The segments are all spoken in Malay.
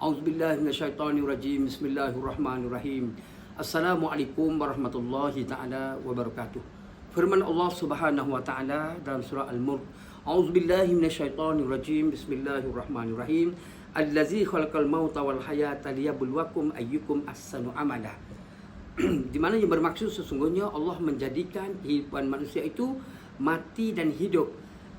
A'udzubillahi minasyaitonirrajim. Bismillahirrahmanirrahim. Assalamualaikum warahmatullahi taala wabarakatuh. Firman Allah Subhanahu wa taala dalam surah Al-Mulk. A'udzubillahi minasyaitonirrajim. Bismillahirrahmanirrahim. Allazi khalaqal mauta wal hayata liyabluwakum ayyukum ahsanu amala. Di mana yang bermaksud sesungguhnya Allah menjadikan kehidupan manusia itu mati dan hidup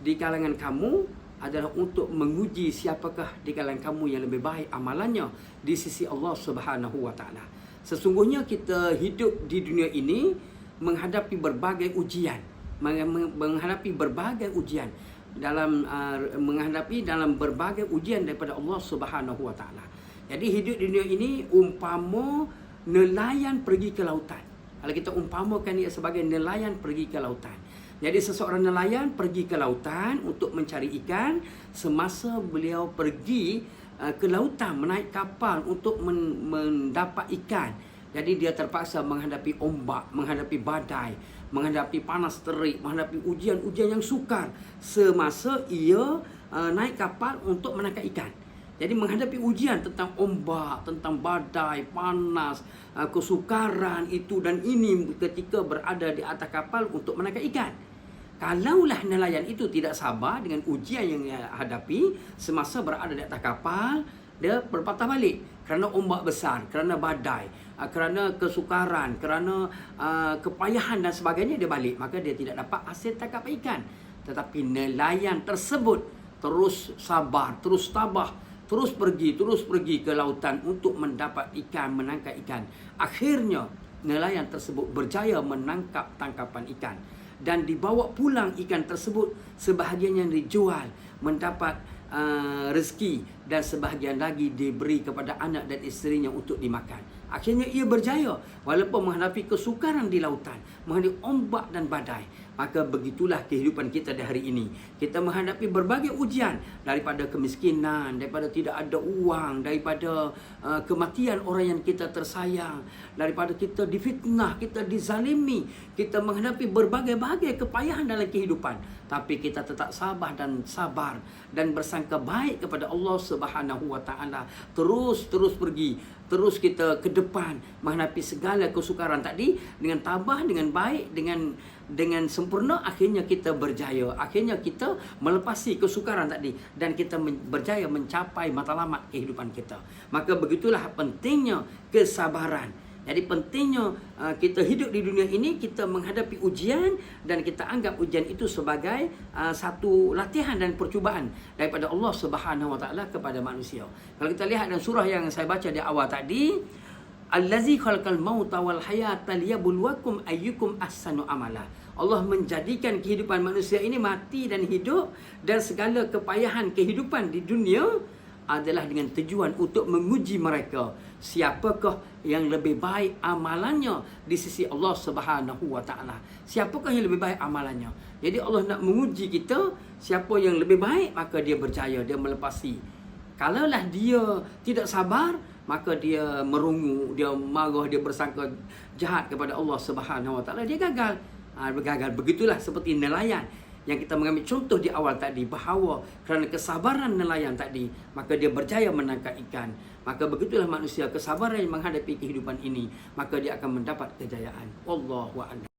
di kalangan kamu adalah untuk menguji siapakah di kalangan kamu yang lebih baik amalannya di sisi Allah Subhanahu wa taala. Sesungguhnya kita hidup di dunia ini menghadapi berbagai ujian, menghadapi berbagai ujian dalam berbagai ujian daripada Allah Subhanahu wa taala. Jadi hidup di dunia ini umpama nelayan pergi ke lautan. Kalau kita umpamakan dia sebagai nelayan pergi ke lautan. Jadi seseorang nelayan pergi ke lautan untuk mencari ikan. Semasa beliau pergi ke lautan menaik kapal untuk mendapat ikan, jadi dia terpaksa menghadapi ombak, menghadapi badai, menghadapi panas terik, menghadapi ujian-ujian yang sukar semasa ia naik kapal untuk menangkap ikan. Jadi menghadapi ujian tentang ombak, tentang badai, panas, kesukaran itu dan ini ketika berada di atas kapal untuk menangkap ikan. Kalaulah nelayan itu tidak sabar dengan ujian yang dia hadapi semasa berada di atas kapal, dia berpatah balik kerana ombak besar, kerana badai, kerana kesukaran, kerana kepayahan dan sebagainya, dia balik. Maka dia tidak dapat hasil tangkap ikan. Tetapi nelayan tersebut terus sabar, terus tabah, terus pergi ke lautan untuk mendapat ikan, menangkap ikan. Akhirnya nelayan tersebut berjaya menangkap tangkapan ikan dan dibawa pulang ikan tersebut, sebahagian yang dijual mendapat rezeki dan sebahagian lagi diberi kepada anak dan isterinya untuk dimakan. Akhirnya ia berjaya walaupun menghadapi kesukaran di lautan, menghadapi ombak dan badai. Maka begitulah kehidupan kita di hari ini. Kita menghadapi berbagai ujian, daripada kemiskinan, daripada tidak ada uang, daripada kematian orang yang kita tersayang, daripada kita difitnah, kita dizalimi, kita menghadapi berbagai-bagai kepayahan dalam kehidupan. Tapi kita tetap sabar dan bersangka baik kepada Allah Subhanahu wa taala. Terus pergi, terus kita ke depan menghadapi segala kesukaran tadi dengan tabah, dengan baik, dengan sempurna. Akhirnya kita berjaya, akhirnya kita melepasi kesukaran tadi dan kita berjaya mencapai matlamat kehidupan kita. Maka begitulah pentingnya kesabaran. Jadi pentingnya kita hidup di dunia ini, kita menghadapi ujian dan kita anggap ujian itu sebagai satu latihan dan percubaan daripada Allah Subhanahu wa taala kepada manusia. Kalau kita lihat dalam surah yang saya baca di awal tadi, Allazi khalaqal mauta wal hayata liyabluwakum ayyukum ahsanu amala. Allah menjadikan kehidupan manusia ini mati dan hidup dan segala kepayahan kehidupan di dunia adalah dengan tujuan untuk menguji mereka siapakah yang lebih baik amalannya di sisi Allah Subhanahu wa taala. Siapakah yang lebih baik amalannya? Jadi Allah nak menguji kita, siapa yang lebih baik maka dia berjaya, dia melepasi. Kalaulah dia tidak sabar, maka dia merungu, dia marah, dia bersangka jahat kepada Allah Subhanahu wa taala, dia gagal. Gagal. Begitulah seperti nelayan yang kita mengambil contoh di awal tadi, bahawa kerana kesabaran nelayan tadi maka dia berjaya menangkap ikan. Maka begitulah manusia, kesabaran yang menghadapi kehidupan ini maka dia akan mendapat kejayaan. Wallahu a'lam.